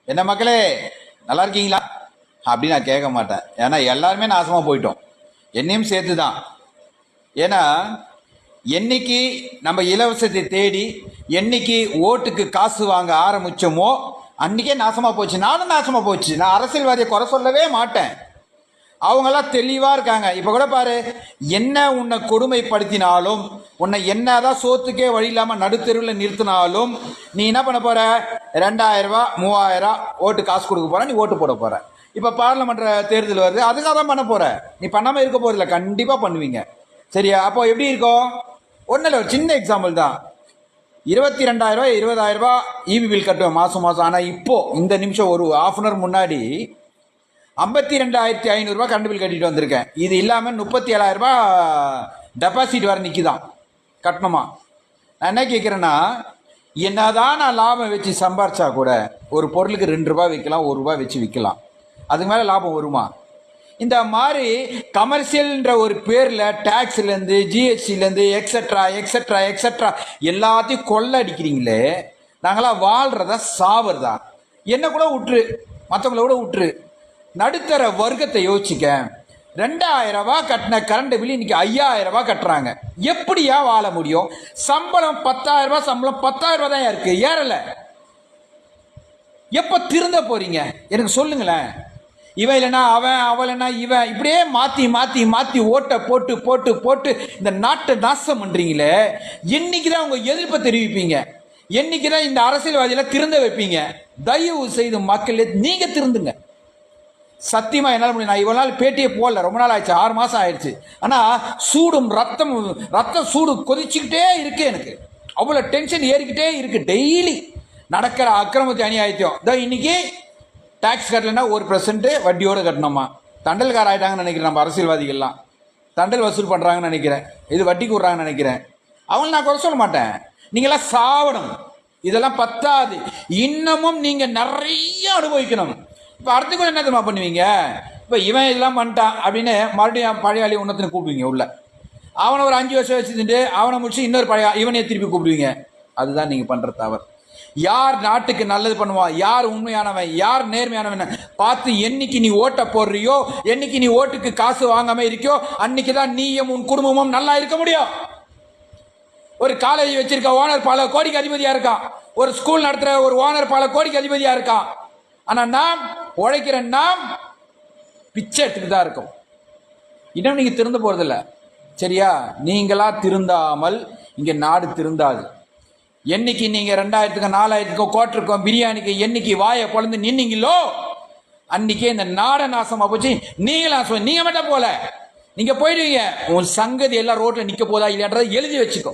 என்ன மக்களே நல்லா இருக்கீங்களா அப்படி நான் கேட்க மாட்டேன். ஏன்னா எல்லாருமே நாசமாக போயிட்டோம், என்னையும் சேர்த்து தான். ஏன்னா என்னைக்கு நம்ம இலவசத்தை தேடி என்னைக்கு ஓட்டுக்கு காசு வாங்க ஆரம்பிச்சோமோ அன்றைக்கே நாசமாக போச்சு. நானும் நாசமாக போச்சு. நான் அரசியல்வாதியை குறை சொல்லவே மாட்டேன். அவங்கெல்லாம் தெளிவாக இருக்காங்க. இப்போ கூட பாரு, என்ன உன்னை கொடுமைப்படுத்தினாலும், உன்னை என்னதான் சோத்துக்கே வழி இல்லாமல் நடுத்தெருவில் நிறுத்தினாலும் நீ என்ன பண்ண போற? 2000 ரூபா 3000 ஓட்டு காசு கொடுக்க போற, நீ ஓட்டு போட போற. இப்போ பார்லமெண்ட் தேர்தல் வருது, அதுக்காக தான் பண்ண போற. நீ பண்ணாமல் இருக்க போறதில்ல, கண்டிப்பாக பண்ணுவீங்க. சரியா? அப்போ எப்படி இருக்கும்? ஒன்றும் இல்லை, ஒரு சின்ன எக்ஸாம்பிள் தான். 22,000 ரூபாய் 20,000 ரூபாய் இபி பில் கட்டுவேன் மாதம் மாதம். ஆனால் இப்போ இந்த நிமிஷம் ஒரு ½ hour முன்னாடி 52,500 ரூபாய் கரண்ட் பில் கட்டிட்டு வந்திருக்கேன். இது இல்லாமல் 37,000 ரூபாய் டெபாசிட் வர நிற்கிதான் கட்டணுமா. நான் என்ன கேட்குறேன்னா, என்னதான் நான் லாபம் வச்சு சம்பாரிச்சா கூட ஒரு பொருளுக்கு 2 ரூபாய் விற்கலாம், 1 ரூபாய் வச்சு விற்கலாம். அதுக்கு மேலே லாபம் வருமா? இந்த மாதிரி கமர்ஷியல்ன்ற ஒரு பேரில் டேக்ஸ்லேருந்து ஜிஎஸ்டிலேருந்து எக்ஸட்ரா எக்ஸட்ரா எக்ஸட்ரா எல்லாத்தையும் கொள்ள அடிக்கிறீங்களே. நாங்களாம் வாழ்கிறதா சாவறதா? என்ன கூட விட்டுரு, மற்றவங்கள கூட விட்டுரு. நடுத்தர வர்க்கத்தை யோசிச்சுக்க. 2000 ரூபாய் கட்டின கரண்ட் பில் இன்னைக்கு 5000 ரூபாய் கட்டுறாங்க. எப்படியா வாழ முடியும்? சம்பளம் 10,000 ரூபாய், சம்பளம் 10,000 ரூபாய் தான் இருக்கு, ஏறல. எப்ப திருந்த போறீங்க எனக்கு சொல்லுங்களேன். இவன் இல்லைன்னா அவன், அவள் இல்லைன்னா இவன், இப்படியே மாத்தி மாத்தி மாத்தி ஓட்டை போட்டு போட்டு போட்டு இந்த நாட்டை நாசம் பண்றீங்களே. என்னைக்குதான் உங்க எதிர்ப்பை தெரிவிப்பீங்க? என்னைக்குதான் இந்த அரசியல்வாதியில திருந்த வைப்பீங்க? தயவு செய்து மக்களே நீங்க திருந்துங்க. சத்தியமா என்னால் முடியும். நான் இவ்வளவு நாள் பேட்டியே போடல, ரொம்ப நாள் ஆயிடுச்சு, 6 மாசம் ஆயிடுச்சு. ஆனா சூடும் ரத்த சூடு கொதிச்சுக்கிட்டே இருக்கு. எனக்கு அவ்வளவு டென்ஷன் ஏறிக்கிட்டே இருக்கு. டெய்லி நடக்கிற அக்கிரமத்தை அநியாயத்தையும். இன்னைக்கு டாக்ஸ் கட்டலைன்னா 1% வட்டியோடு கட்டணுமா? தண்டல்கார ஆயிட்டாங்கன்னு நினைக்கிறேன். நம்ம அரசியல்வாதிகள்லாம் தண்டல் வசூல் பண்றாங்கன்னு நினைக்கிறேன். இது வட்டிக்கு விடுறாங்கன்னு நினைக்கிறேன். அவங்களை நான் குறை சொல்ல மாட்டேன். நீங்களாம் சாவணும். இதெல்லாம் பத்தாது, இன்னமும் நீங்க நிறைய அனுபவிக்கணும். இப்போ அடுத்துக்கு என்ன தெரியுமா பண்ணுவீங்க? இப்போ இவன் இதெல்லாம் பண்ணிட்டான் அப்படின்னு மறுபடியும் பழைய ஆளி உன்னத்தினை கூப்பிடுவீங்க உள்ள. அவனை ஒரு 5 வருஷம் வச்சுட்டு அவனை முடிச்சு இன்னொரு பழைய இவனையே திருப்பி கூப்பிடுவீங்க. அதுதான் நீங்க பண்ற தவறு. யார் நாட்டுக்கு நல்லது பண்ணுவான், யார் உண்மையானவன், யார் நேர்மையானவன் பார்த்து என்னைக்கு நீ ஓட்ட போடுறியோ, என்னைக்கு நீ ஓட்டுக்கு காசு வாங்காம இருக்கியோ, அன்னைக்குதான் நீயும் உன் குடும்பமும் நல்லா இருக்க முடியும். ஒரு காலேஜ் வச்சிருக்க ஓனர் பல கோடிக்கு அதிபதியா இருக்கான். ஒரு ஸ்கூல் நடத்துற ஒரு ஓனர் பல கோடிக்கு அதிபதியா இருக்கான். ஆனா நாம் உழைக்கிற நாம் பிச்சை எடுத்துட்டு தான் இருக்கும். இன்னும் நீங்க திருந்த போறதில்ல. சரியா? நீங்களா திருந்தாமல் இங்க நாடு திருந்தாது. என்னைக்கு நீங்க 2000க்கு 4000க்கு கோட்டருக்கும் பிரியாணிக்கு என்னைக்கு வாயை பொழந்து நின்னீங்களோ அன்னைக்கே இந்த நாட நாசமா போச்சு. நீங்க மட்டும் போல, நீங்க போயிடுவீங்க. உன் சங்கதி எல்லாம் ரோட்ல நிக்க போதா இல்லையான்றதை எழுதி வச்சுக்கோ.